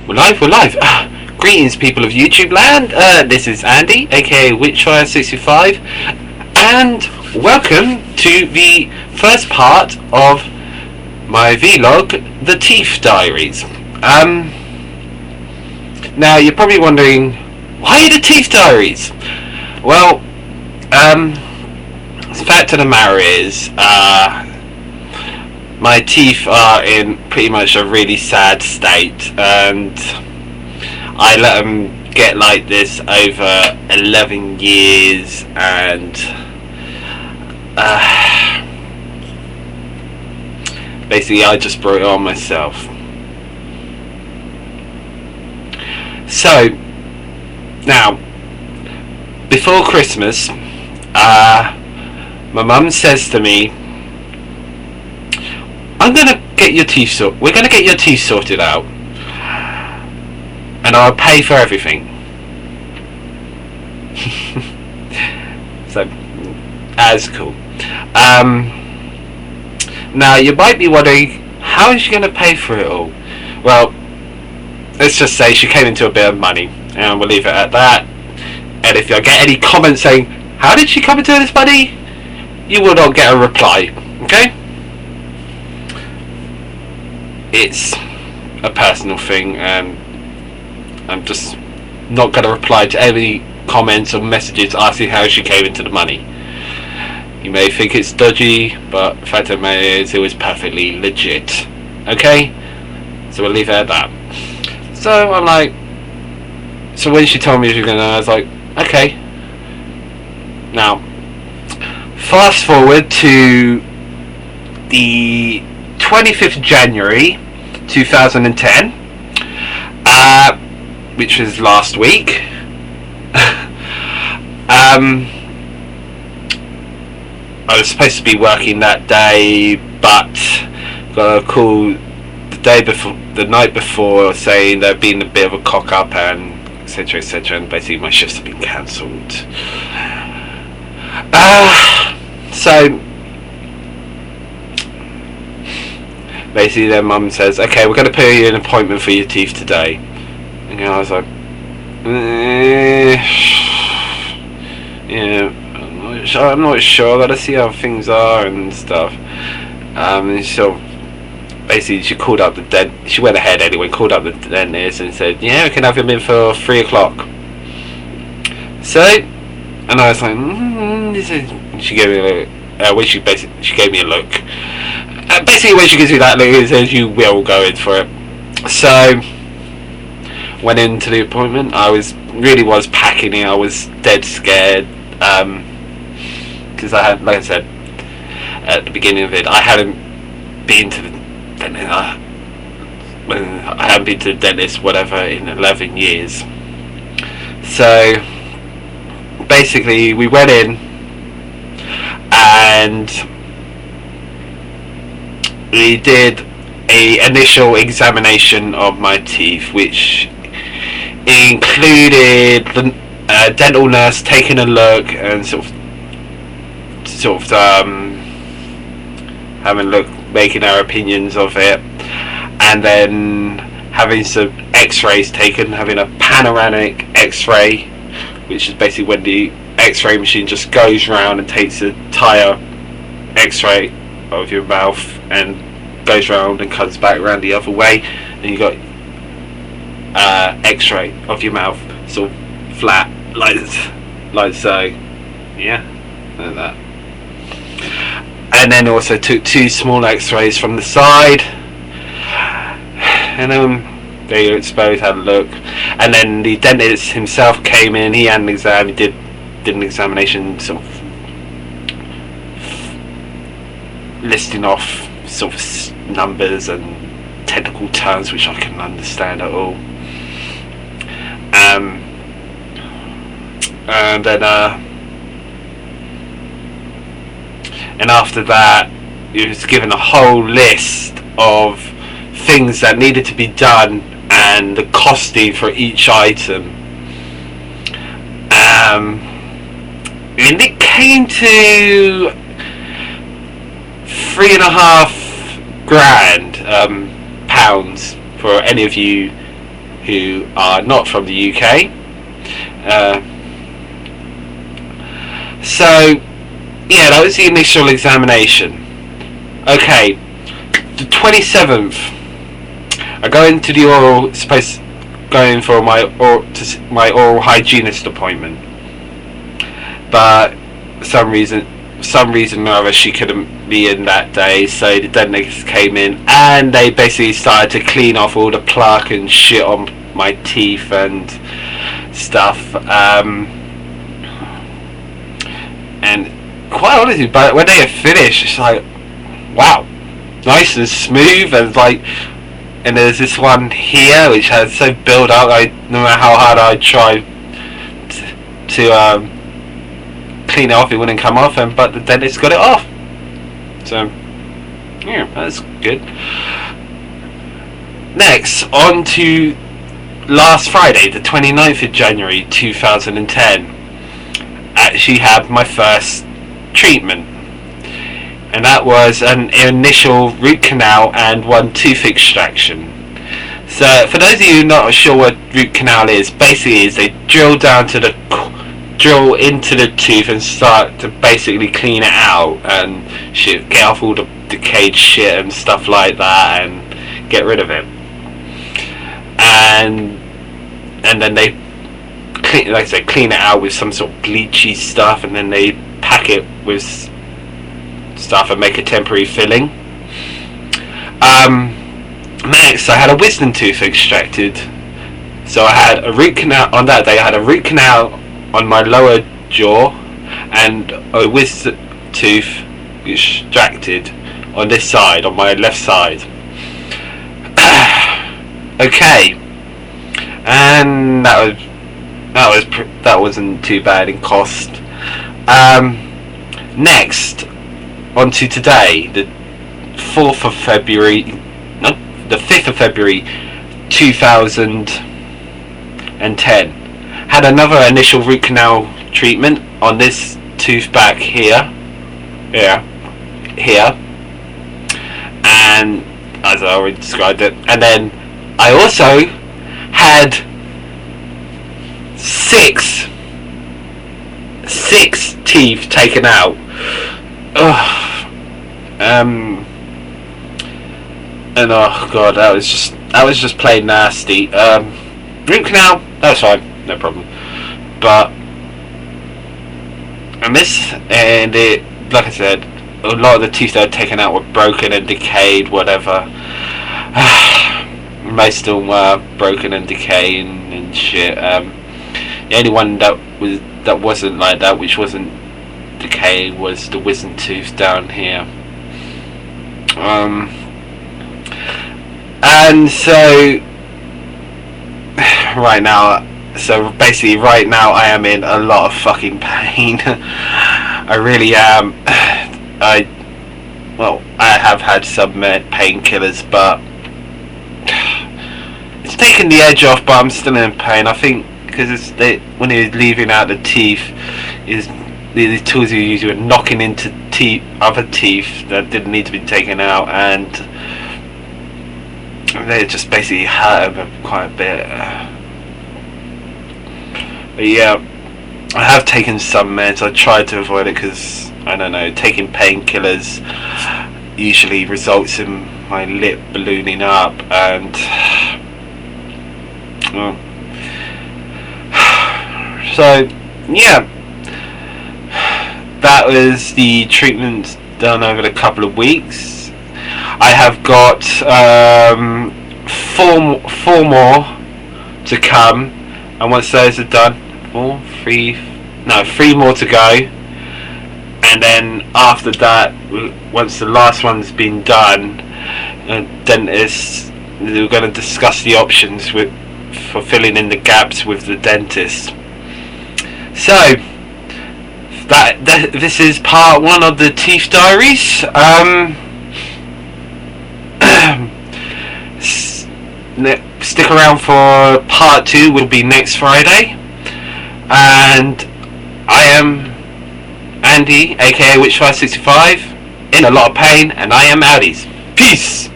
We're live. Greetings, people of YouTube land. This is Andy, aka Witchfire65, and welcome to the first part of my vlog, the Teeth Diaries. Now you're probably wondering, why the Teeth Diaries? Well, the fact of the matter is, my teeth are in pretty much a really sad state, and I let them get like this over 11 years, and basically I just brought it on myself. So now, before Christmas, my mum says to me, we're gonna get your teeth sorted out, and I'll pay for everything. So that's cool. Now you might be wondering, how is she gonna pay for it all? Well, let's just say she came into a bit of money, and we'll leave it at that. And if you get any comments saying, how did she come into this money, you will not get a reply. Okay? It's a personal thing, and I'm just not going to reply to any comments or messages asking how she came into the money. You may think it's dodgy, but the fact of the matter is, it was perfectly legit. Okay? So we'll leave it at that. So I'm like, so when she told me she was going to, I was like, okay. Now, fast forward to the 25th of January 2010, which was last week. I was supposed to be working that day, but got a call the night before saying there'd been a bit of a cock up, and etc, and basically my shifts have been cancelled. So basically their mum says, okay, we're going to put you an appointment for your teeth today. And I was like, yeah, I'm not sure, I've got to see how things are and stuff. And so basically she called up she went ahead anyway, called up the dentist and said, yeah, we can have him in for 3 o'clock. So, and I was like, she gave me a look. She gave me a look. Basically when she gives me that look, it says you will go in for it. So went into the appointment. I was packing it. I was dead scared, because I had, like I said at the beginning of it, I hadn't been to the dentist. I hadn't been to the dentist whatever in 11 years. So basically we went in, and we did a initial examination of my teeth, which included the dental nurse taking a look and sort of having a look, making our opinions of it, and then having some x-rays taken, having a panoramic x-ray, which is basically when the x-ray machine just goes round and takes the entire x-ray of your mouth and goes round and comes back around the other way, and you got x-ray of your mouth sort of flat like so, yeah, like that. And then also took 2 small x-rays from the side, and they both had a look. And then the dentist himself came in, he had an exam, he did an examination, sort of listing off sort of numbers and technical terms which I couldn't understand at all. And then and after that he was given a whole list of things that needed to be done and the costing for each item. And it came to £3,500 pounds for any of you who are not from the UK. So yeah, that was the initial examination. Okay, the 27th, I go into the going for my oral hygienist appointment, but for some reason or other she couldn't be in that day, so the dentist came in and they basically started to clean off all the plaque and shit on my teeth and stuff. And quite honestly, but when they had finished, it's like, wow, nice and smooth, and there's this one here which has so built up, no matter how hard I tried to clean it off, it wouldn't come off, but the dentist got it off. So yeah, that's good. Next, on to last Friday, the 29th of January 2010. Actually had my first treatment, and that was an initial root canal and one tooth extraction. So for those of you not sure what root canal is, basically is they drill into the tooth and start to basically clean it out and shit, get off all the decayed shit and stuff like that and get rid of it. And then they clean it out with some sort of bleachy stuff, and then they pack it with stuff and make a temporary filling. Next, I had a wisdom tooth extracted. So I had a root canal on that day. I had a root canal on my lower jaw and a wisdom tooth extracted on this side, on my left side. Okay, and that wasn't too bad in cost. Next, on to today, the 5th of February 2010. Had another initial root canal treatment on this tooth back here, and as I already described it, and then I also had six teeth taken out. And oh god, that was just plain nasty. Root canal, that's fine, no problem. But like I said, a lot of the teeth that were taken out were broken and decayed, whatever. Most of them were broken and decaying and shit. The only one that wasn't like that, which wasn't decaying, was the wisdom tooth down here. And so right now I am in a lot of fucking pain. I really am. I have had some painkillers, but it's taken the edge off, but I'm still in pain. I think because when he was leaving out the teeth, the tools he used were knocking into other teeth that didn't need to be taken out, and they just basically hurt him quite a bit. But yeah, I have taken some meds. I tried to avoid it because, I don't know, taking painkillers usually results in my lip ballooning up, and so yeah, that was the treatment done over a couple of weeks. I have got four more to come, and once those are done, three more to go, and then after that, once the last one's been done, dentists, we're going to discuss the options for filling in the gaps with the dentist. So this is part 1 of the Teeth Diaries. Stick around for part 2, will be next Friday. And I am Andy, aka Witch565, in a lot of pain, and I am outies. Peace!